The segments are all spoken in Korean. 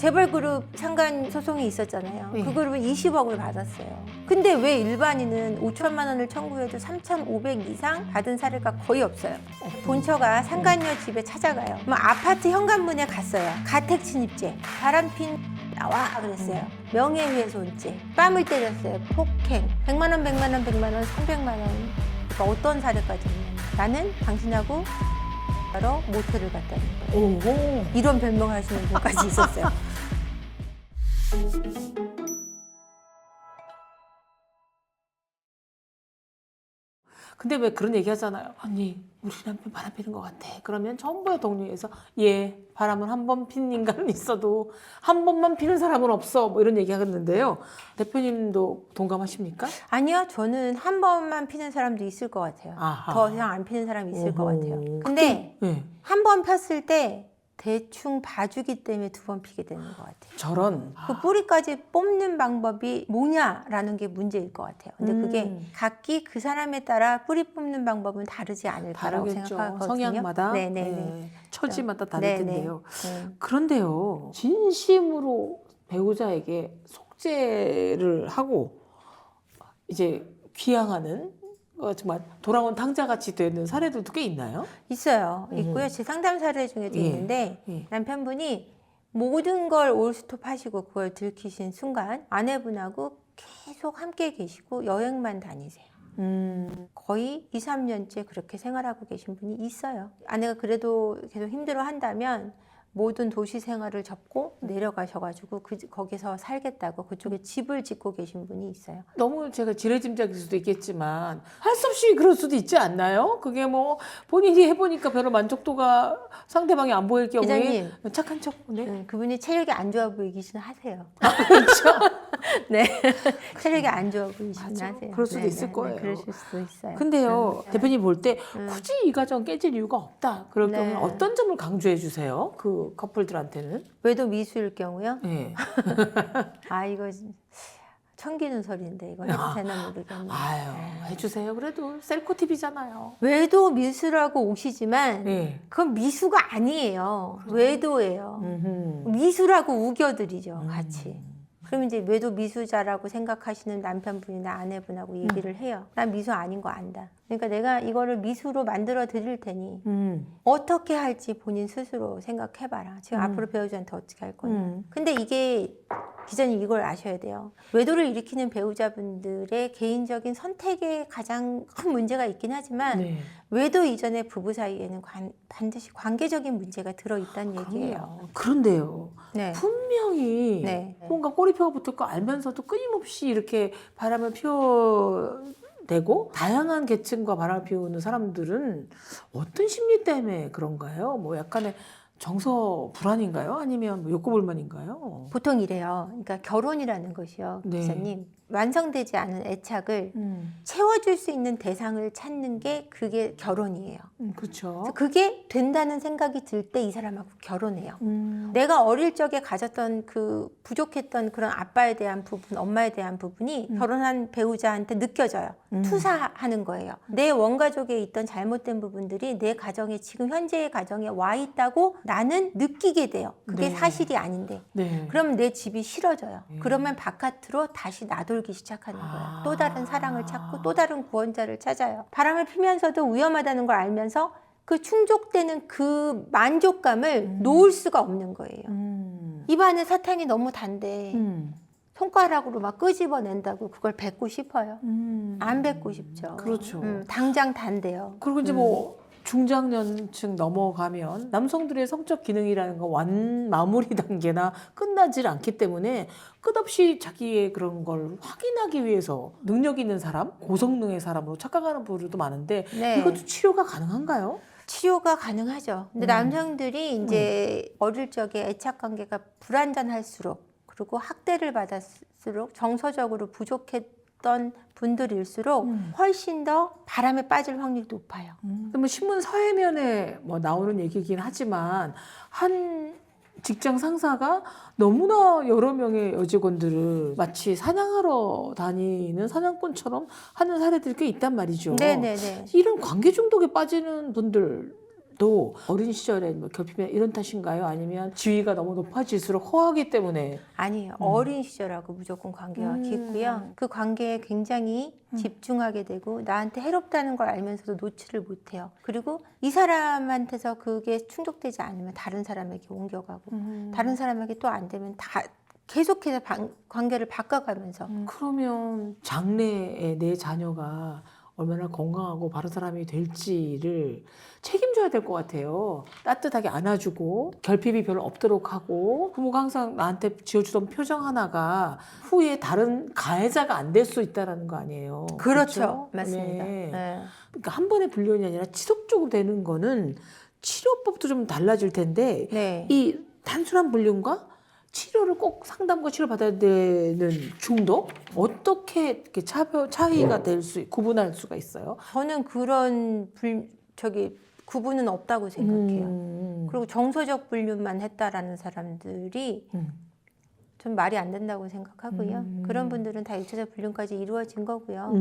재벌 그룹 상간 소송이 있었잖아요. 네. 그 그룹은 20억을 받았어요. 근데 왜 일반인은 5천만 원을 청구해도 3,500 이상 받은 사례가 거의 없어요. 본처가 상간녀 집에 찾아가요. 뭐 아파트 현관문에 갔어요. 가택 침입죄, 바람핀 나와 그랬어요. 명예훼손죄, 뺨을 때렸어요. 폭행, 100만 원, 100만 원, 100만 원, 300만 원. 그러니까 어떤 사례까지 있냐면 나는 당신하고 바로 모텔을 갔다는 거예요. 오호. 이런 변명을 하시는 분까지 있었어요. 근데 왜 그런 얘기 하잖아요. 언니, 우리 남편 바람 피는 것 같아. 그러면 전부의 동료에서 예, 바람은 한 번 피는 인간은 있어도 한 번만 피는 사람은 없어. 뭐 이런 얘기 하겠는데요. 대표님도 동감하십니까? 아니요, 저는 한 번만 피는 사람도 있을 것 같아요. 아하. 더 이상 안 피는 사람이 있을 것 오호. 같아요. 근데 네. 한 번 폈을 때 대충 봐주기 때문에 두 번 피게 되는 것 같아요. 저런. 그 뿌리까지 뽑는 방법이 뭐냐라는 게 문제일 것 같아요. 근데 그게 각기 그 사람에 따라 뿌리 뽑는 방법은 다르지 않을까라고 다르겠죠. 생각하거든요. 성향마다, 네네네. 네, 처지마다 다를 네네. 텐데요. 네. 그런데요, 진심으로 배우자에게 속죄를 하고 이제 귀향하는 정말 돌아온 탕자같이 되는 사례들도 꽤 있나요? 있어요. 있고요. 제 상담 사례 중에도 예. 있는데 예. 남편분이 모든 걸 올스톱 하시고 그걸 들키신 순간 아내분하고 계속 함께 계시고 여행만 다니세요. 거의 2, 3년째 그렇게 생활하고 계신 분이 있어요. 아내가 그래도 계속 힘들어 한다면 모든 도시 생활을 접고 내려가셔가지고 거기서 살겠다고 그쪽에 집을 짓고 계신 분이 있어요. 너무 제가 지레짐작일 수도 있겠지만 할 수 없이 그럴 수도 있지 않나요? 그게 뭐 본인이 해보니까 별로 만족도가 상대방이 안 보일 경우에 기자님, 착한 척. 네. 그분이 체력이 안 좋아 보이기는 하세요. 그렇죠. 네, 체력이 안 좋아 보이시긴 맞아. 하세요. 그럴 수도 네, 있을 네, 거예요. 네, 그러실 수도 있어요. 근데요, 대표님 볼 때 음. 굳이 이 가정 깨질 이유가 없다. 그럴 네. 경우에 어떤 점을 강조해 주세요? 그 커플들한테는? 외도 미수일 경우요? 네. 아 이거 천기는 소리인데 이거 해도 되나 모르겠네. 아유, 해주세요. 그래도 셀코 TV잖아요. 외도 미수라고 오시지만 네. 그건 미수가 아니에요. 외도예요. 미수라고 우겨드리죠, 같이. 그럼 이제 외도 미수자라고 생각하시는 남편분이나 아내분하고 얘기를 해요. 난 미수 아닌 거 안다. 그러니까 내가 이거를 미수로 만들어 드릴 테니 어떻게 할지 본인 스스로 생각해봐라. 지금 앞으로 배우자한테 어떻게 할 거냐. 근데 이게 기자님 이걸 아셔야 돼요. 외도를 일으키는 배우자분들의 개인적인 선택에 가장 큰 문제가 있긴 하지만 네. 외도 이전의 부부 사이에는 반드시 관계적인 문제가 들어있다는 얘기예요. 그런데요. 네. 분명히 네. 뭔가 꼬리표가 붙을 거 알면서도 끊임없이 이렇게 바람을 피워대고 다양한 계층과 바람을 피우는 사람들은 어떤 심리 때문에 그런가요? 뭐 약간의 정서 불안인가요? 아니면 뭐 욕구 불만인가요? 보통 이래요. 그러니까 결혼이라는 것이요, 네. 기자님. 완성되지 않은 애착을 채워줄 수 있는 대상을 찾는 게 그게 결혼이에요. 그렇죠. 그래서 그게 된다는 생각이 들 때 이 사람하고 결혼해요. 음. 내가 어릴 적에 가졌던 그 부족했던 그런 아빠에 대한 부분, 엄마에 대한 부분이 결혼한 배우자한테 느껴져요. 투사하는 거예요. 내 원가족에 있던 잘못된 부분들이 내 가정에 지금 현재의 가정에 와 있다고 나는 느끼게 돼요. 그게 네. 사실이 아닌데. 네. 그러면 내 집이 싫어져요. 그러면 바깥으로 다시 나돌기 시작하는 거예요. 또 다른 사랑을 찾고 또 다른 구원자를 찾아요. 바람을 피면서도 위험하다는 걸 알면서 그 충족되는 그 만족감을 놓을 수가 없는 거예요. 입안에 사탕이 너무 단데 손가락으로 막 끄집어낸다고 그걸 뱉고 싶어요. 안 뱉고 싶죠. 그렇죠. 당장 단데요. 그리고 이제 뭐 중장년층 넘어가면 남성들의 성적 기능이라는 건 완 마무리 단계나 끝나질 않기 때문에 끝없이 자기의 그런 걸 확인하기 위해서 능력 있는 사람, 고성능의 사람으로 착각하는 분들도 많은데 네. 이것도 치료가 가능한가요? 치료가 가능하죠. 근데 남성들이 이제 어릴 적에 애착 관계가 불완전할수록 그리고 학대를 받았을수록 정서적으로 부족했던 분들일수록 훨씬 더 바람에 빠질 확률이 높아요. 뭐 신문 사회면에 뭐 나오는 얘기긴 하지만 한 직장 상사가 너무나 여러 명의 여직원들을 마치 사냥하러 다니는 사냥꾼처럼 하는 사례들이 꽤 있단 말이죠. 네네네. 이런 관계 중독에 빠지는 분들도 또 어린 시절에 뭐 결핍이나 이런 탓인가요? 아니면 지위가 너무 높아질수록 허하기 때문에? 아니에요. 어린 시절하고 무조건 관계가 깊고요. 그 관계에 굉장히 집중하게 되고 나한테 해롭다는 걸 알면서도 놓지를 못해요. 그리고 이 사람한테서 그게 충족되지 않으면 다른 사람에게 옮겨가고 다른 사람에게 또 안 되면 다 계속해서 관계를 바꿔가면서 그러면 장래에 내 자녀가 얼마나 건강하고 바른 사람이 될지를 책임져야 될 것 같아요. 따뜻하게 안아주고 결핍이 별로 없도록 하고 부모가 항상 나한테 지어주던 표정 하나가 후에 다른 가해자가 안 될 수 있다는 거 아니에요. 그렇죠. 그렇죠? 맞습니다. 네. 네. 그러니까 한 번의 불륜이 아니라 지속적으로 되는 거는 치료법도 좀 달라질 텐데 네. 이 단순한 불륜과 치료를 꼭 상담과 치료 받아야 되는 중독 어떻게 이렇게 차이가 될 수 구분할 수가 있어요? 저는 그런 구분은 없다고 생각해요. 그리고 정서적 불륜만 했다라는 사람들이 좀 말이 안 된다고 생각하고요. 그런 분들은 다 육체적 불륜까지 이루어진 거고요.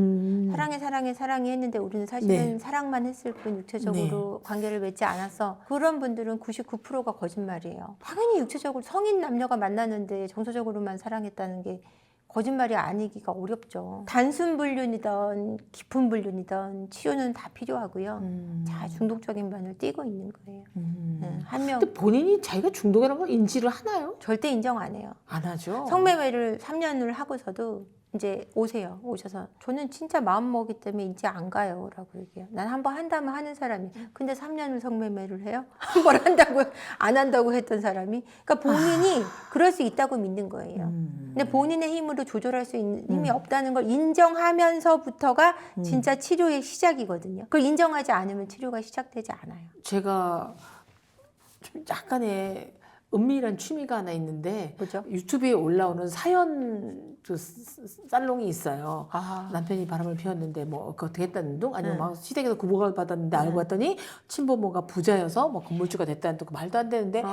사랑해 했는데 우리는 사실은 네. 사랑만 했을 뿐 육체적으로 관계를 맺지 않아서 그런 분들은 99%가 거짓말이에요. 당연히 육체적으로 성인 남녀가 만났는데 정서적으로만 사랑했다는 게 거짓말이 아니기가 어렵죠. 단순 불륜이든 깊은 불륜이든 치료는 다 필요하고요. 자, 중독적인 면을 띠고 있는 거예요. 한 명 근데 본인이 자기가 중독이라는 걸 인지를 하나요? 절대 인정 안 해요. 안 하죠. 성매매를 3년을 하고서도 이제 오셔서 저는 진짜 마음먹기 때문에 이제 안 가요 라고 얘기해요. 난 한 번 한다면 하는 사람이 근데 3년을 성매매를 해요? 한 번 한다고 안 한다고 했던 사람이 그러니까 본인이 그럴 수 있다고 믿는 거예요. 근데 본인의 힘으로 조절할 수 있는 힘이 없다는 걸 인정하면서부터가 진짜 치료의 시작이거든요. 그걸 인정하지 않으면 치료가 시작되지 않아요. 제가 좀 약간의 은밀한 취미가 하나 있는데 뭐죠? 유튜브에 올라오는 사연 그 살롱이 있어요. 아. 남편이 바람을 피웠는데 뭐 어떻게 했다는 둥 아니면 막 시댁에서 구박을 받았는데 알고 봤더니 친부모가 부자여서 뭐 건물주가 됐다는 둥 말도 안 되는데 그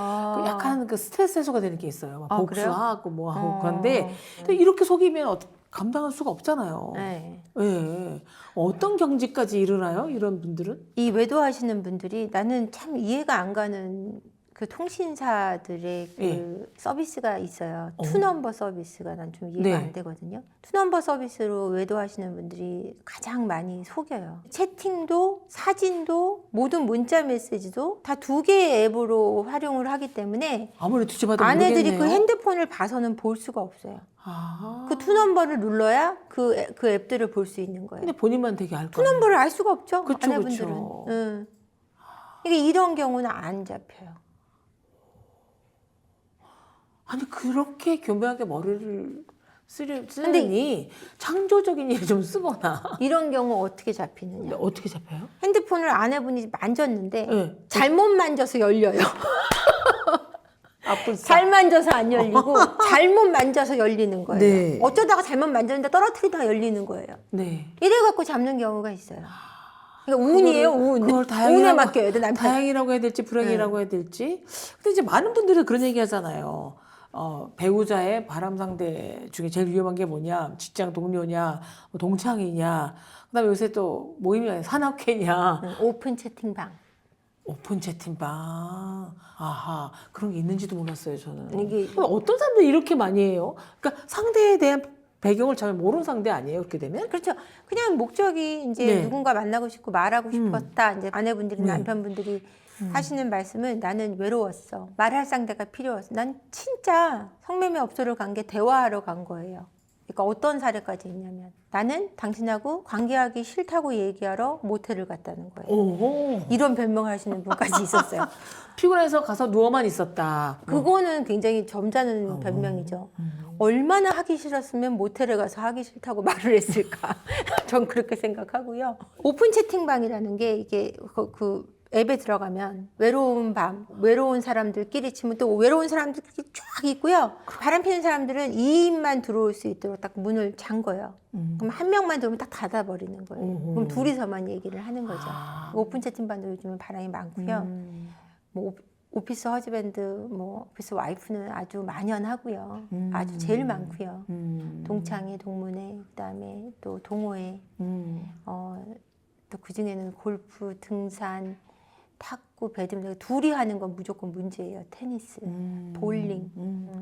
약간 그 스트레스 해소가 되는 게 있어요. 막 복수하고 뭐 하고 그런데 또 이렇게 속이면 감당할 수가 없잖아요. 네. 예. 어떤 경지까지 이르나요? 이런 분들은? 이 외도하시는 분들이 나는 참 이해가 안 가는 그 통신사들의 그 서비스가 있어요. 투넘버 서비스가 난 좀 이해가 네. 안 되거든요. 투넘버 서비스로 외도하시는 분들이 가장 많이 속여요. 채팅도 사진도 모든 문자 메시지도 다 두 개의 앱으로 활용을 하기 때문에 아무래도 뒤집어도 아내들이 모르겠네요. 그 핸드폰을 봐서는 볼 수가 없어요. 아. 그 투넘버를 눌러야 그 앱들을 볼 수 있는 거예요. 근데 본인만 되게 알 거 아니에요. 투넘버를 알 수가 없죠. 그쵸, 아내분들은. 그쵸. 응. 이게 이런 경우는 안 잡혀요. 아니 그렇게 교묘하게 머리를 쓰려니 창조적인 일을 좀 쓰거나. 이런 경우 어떻게 잡히느냐? 근데 어떻게 잡혀요? 핸드폰을 아내분이 만졌는데 네. 잘못 만져서 열려요. 아플 잘 만져서 안 열리고 잘못 만져서 열리는 거예요. 네. 어쩌다가 잘못 만졌는데 떨어뜨리다가 열리는 거예요. 네. 이래갖고 잡는 경우가 있어요. 그러니까 운이에요, 운. 그걸 운에 다행이라고 맡겨야 돼, 남편. 다행이라고 해야 될지 불행이라고 해야 될지. 근데 이제 많은 분들이 그런 얘기 하잖아요. 배우자의 바람 상대 중에 제일 위험한 게 뭐냐? 직장 동료냐? 뭐 동창이냐? 그다음에 요새 또 모임이 산악회냐? 오픈 채팅방. 오픈 채팅방. 아하, 그런 게 있는지도 몰랐어요, 저는. 이게- 그럼 어떤 사람들이 이렇게 많이 해요? 그러니까 상대에 대한 배경을 잘 모르는 상대 아니에요, 그렇게 되면? 그렇죠. 그냥 목적이 이제 네. 누군가 만나고 싶고 말하고 싶었다. 이제 아내분들이 네. 남편분들이 하시는 말씀은 나는 외로웠어. 말할 상대가 필요했어. 난 진짜 성매매 업소를 간 게 대화하러 간 거예요. 그러니까 어떤 사례까지 있냐면 나는 당신하고 관계하기 싫다고 얘기하러 모텔을 갔다는 거예요. 오호. 이런 별명을 하시는 분까지 있었어요. 피곤해서 가서 누워만 있었다. 그거는 굉장히 점잖은 별명이죠. 얼마나 하기 싫었으면 모텔에 가서 하기 싫다고 말을 했을까. 전 그렇게 생각하고요. 오픈 채팅방이라는 게 이게 그 앱에 들어가면 외로운 밤, 외로운 사람들끼리 치면 또 외로운 사람들끼리 쫙 있고요. 바람 피는 사람들은 2인만 들어올 수 있도록 딱 문을 잠궈요. 그럼 한 명만 들어오면 딱 닫아버리는 거예요. 그럼 둘이서만 얘기를 하는 거죠. 오픈 채팅방도 요즘은 바람이 많고요. 뭐 오피스 허즈밴드, 뭐 오피스 와이프는 아주 만연하고요. 아주 제일 많고요. 동창회, 동문회, 그다음에 또 동호회, 또 그중에는 골프, 등산, 탁구 탁구, 배드민턴 둘이 하는 건 무조건 문제예요. 테니스, 볼링.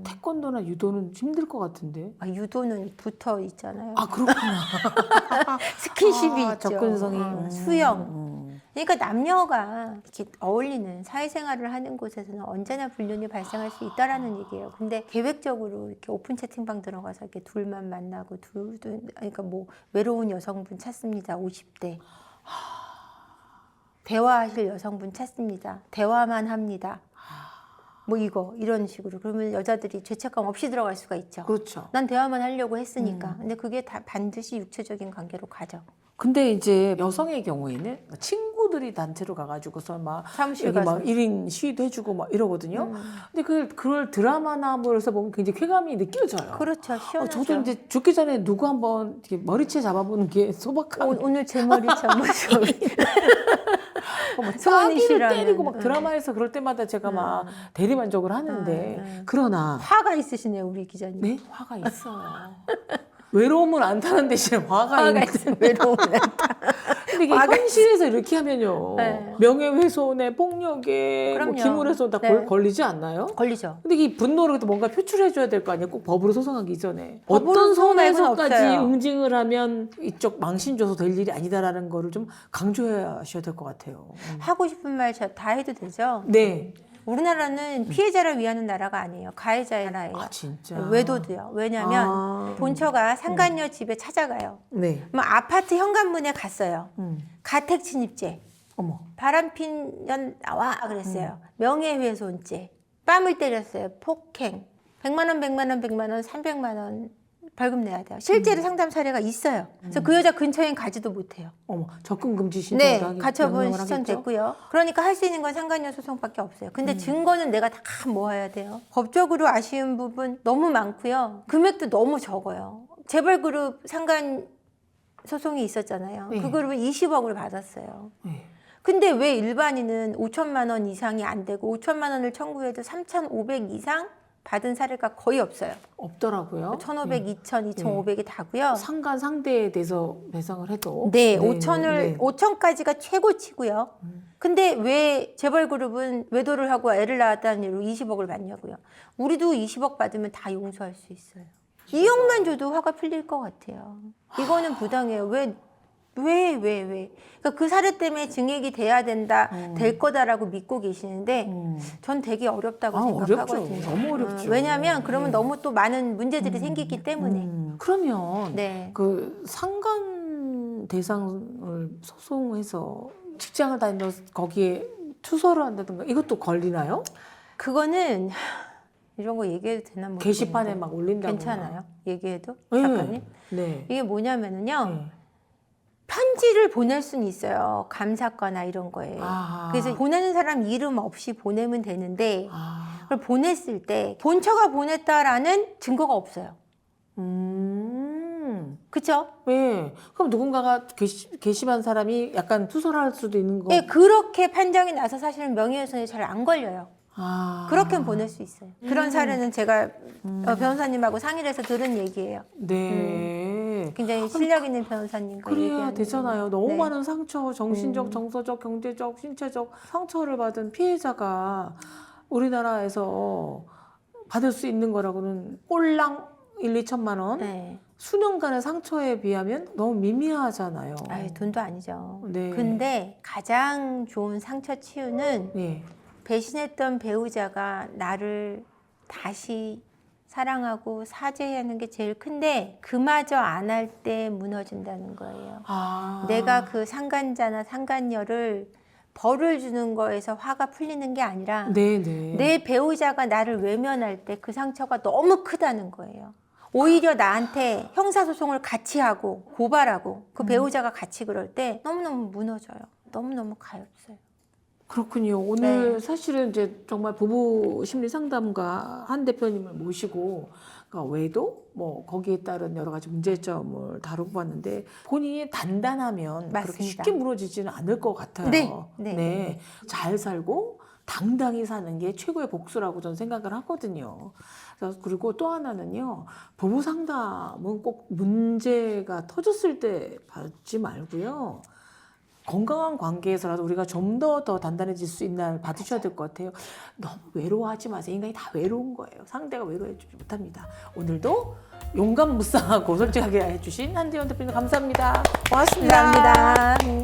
태권도나 유도는 힘들 것 같은데. 아, 유도는 붙어 있잖아요. 아 그렇구나. 스킨십이 있죠. 접근성이. 수영. 그러니까 남녀가 이렇게 어울리는 사회생활을 하는 곳에서는 언제나 불륜이 발생할 수 있다라는 얘기예요. 근데 계획적으로 이렇게 오픈 채팅방 들어가서 이렇게 둘만 만나고 그러니까 뭐 외로운 여성분 찾습니다. 50대. 대화하실 여성분 찾습니다. 대화만 합니다. 뭐 이런 식으로. 그러면 여자들이 죄책감 없이 들어갈 수가 있죠. 그렇죠. 난 대화만 하려고 했으니까. 근데 그게 다 반드시 육체적인 관계로 가죠. 근데 이제 여성의 경우에는 친구들이 단체로 가가지고서 막 사무실 여기 가서. 막 1인 시위도 해주고 막 이러거든요. 근데 그걸 드라마나 뭐에서 보면 굉장히 쾌감이 느껴져요. 그렇죠. 시원하죠. 저도 이제 죽기 전에 누구 한번 이렇게 머리채 잡아보는 게 소박한. 오늘 제 머리처럼 막 소은이 따귀를 씨라는, 때리고 막 드라마에서 그럴 때마다 제가 막 대리만족을 하는데 그러나 화가 있으시네요, 우리 기자님. 네 화가 있어요. 외로움은 안 타는 대신에 화가 있는. 외로움은 안 근데 이게 현실에서 이렇게 하면요. 네. 명예훼손에 폭력에 뭐 그럼요. 기물훼손 다 네. 걸리지 않나요? 걸리죠. 근데 이 분노를 뭔가 표출해줘야 될 거 아니에요? 꼭 법으로 소송하기 이전에. 법으로 어떤 소송할 건 선에서까지 없어요. 응징을 하면 이쪽 망신 줘서 될 일이 아니다라는 거를 좀 강조하셔야 될 것 같아요. 하고 싶은 말 다 해도 되죠. 네. 우리나라는 피해자를 위하는 나라가 아니에요. 가해자의 나라예요. 아 진짜. 외도도요. 왜냐하면 본처가 상간녀 집에 찾아가요. 네. 그럼 아파트 현관문에 갔어요. 음. 가택 침입죄, 어머. 바람핀 년 나와 그랬어요. 명예훼손죄, 뺨을 때렸어요. 폭행, 100만 원, 100만 원, 100만 원, 300만 원 벌금 내야 돼요. 실제로 상담 사례가 있어요. 그래서 그 여자 근처엔 가지도 못해요. 어머. 접근 금지 네, 신청도 가처분 신청됐고요. 그러니까 할 수 있는 건 상간녀 소송밖에 없어요. 근데 증거는 내가 다 모아야 돼요. 법적으로 아쉬운 부분 너무 많고요. 금액도 너무 적어요. 재벌그룹 상간 소송이 있었잖아요. 네. 그 그룹은 20억을 받았어요. 네. 근데 왜 일반인은 5천만 원 이상이 안 되고 5천만 원을 청구해도 3,500 이상 받은 사례가 거의 없어요. 없더라고요. 1,500, 2,000, 2,500이 다고요. 상간 상대에 대해서 배상을 해도 네, 네, 5천까지가 최고치고요. 근데 왜 재벌그룹은 외도를 하고 애를 낳았다는 이유로 20억을 받냐고요. 우리도 20억 받으면 다 용서할 수 있어요. 2억만 줘도 화가 풀릴 것 같아요. 이거는 부당해요. 왜? 그러니까 그 사례 때문에 증액이 돼야 된다, 될 거다라고 믿고 계시는데 전 되게 어렵다고 생각하거든요. 어렵죠. 너무 어렵죠. 왜냐하면 그러면 너무 또 많은 문제들이 생기기 때문에. 그러면 네. 그 상간 대상을 소송해서 직장을 다니면서 거기에 투서를 한다든가 이것도 걸리나요? 그거는 이런 거 얘기해도 되나 모르겠는데. 게시판에 막 올린다거나. 괜찮아요? 얘기해도? 네. 작가님? 네. 이게 뭐냐면은요. 네. 편지를 보낼 수는 있어요. 감사과나 이런 거에. 아하. 그래서 보내는 사람 이름 없이 보내면 되는데 아. 그걸 보냈을 때 본처가 보냈다라는 증거가 없어요. 그렇죠? 네. 그럼 누군가가 게시판 사람이 약간 투서를 할 수도 있는 거. 네, 그렇게 판정이 나서 사실은 명예훼손이 잘 안 걸려요. 아. 그렇게는 보낼 수 있어요. 그런 사례는 제가 변호사님하고 상의를 해서 들은 얘기예요. 네. 굉장히 실력 있는 변호사님과 그래야 얘기하는 되잖아요. 너무 네. 많은 상처, 정신적, 정서적, 경제적, 신체적 상처를 받은 피해자가 우리나라에서 받을 수 있는 거라고는 꼴랑 1, 2천만 원? 네. 수년간의 상처에 비하면 너무 미미하잖아요. 아유, 돈도 아니죠. 네. 근데 가장 좋은 상처 치유는 네. 배신했던 배우자가 나를 다시 사랑하고 사죄하는 게 제일 큰데 그마저 안 할 때 무너진다는 거예요. 아. 내가 그 상간자나 상간녀를 벌을 주는 거에서 화가 풀리는 게 아니라 네네. 내 배우자가 나를 외면할 때 그 상처가 너무 크다는 거예요. 오히려 나한테 형사소송을 같이 하고 고발하고 그 배우자가 같이 그럴 때 너무너무 무너져요. 너무너무 가엾어요. 그렇군요. 오늘 네. 사실은 이제 정말 부부 심리 상담가 한 대표님을 모시고 그러니까 외도 뭐 거기에 따른 여러 가지 문제점을 다루고 봤는데 본인이 단단하면 그렇게 맞습니다. 쉽게 무너지지는 않을 것 같아요. 네. 잘 살고 당당히 사는 게 최고의 복수라고 저는 생각을 하거든요. 그래서 그리고 또 하나는요. 부부 상담은 꼭 문제가 터졌을 때 받지 말고요. 건강한 관계에서라도 우리가 좀 더 단단해질 수 있는 날 받으셔야 될 것 같아요. 너무 외로워하지 마세요. 인간이 다 외로운 거예요. 상대가 외로워해주지 못합니다. 오늘도 용감무쌍하고 솔직하게 해주신 한지연 대표님 감사합니다. 고맙습니다. 감사합니다.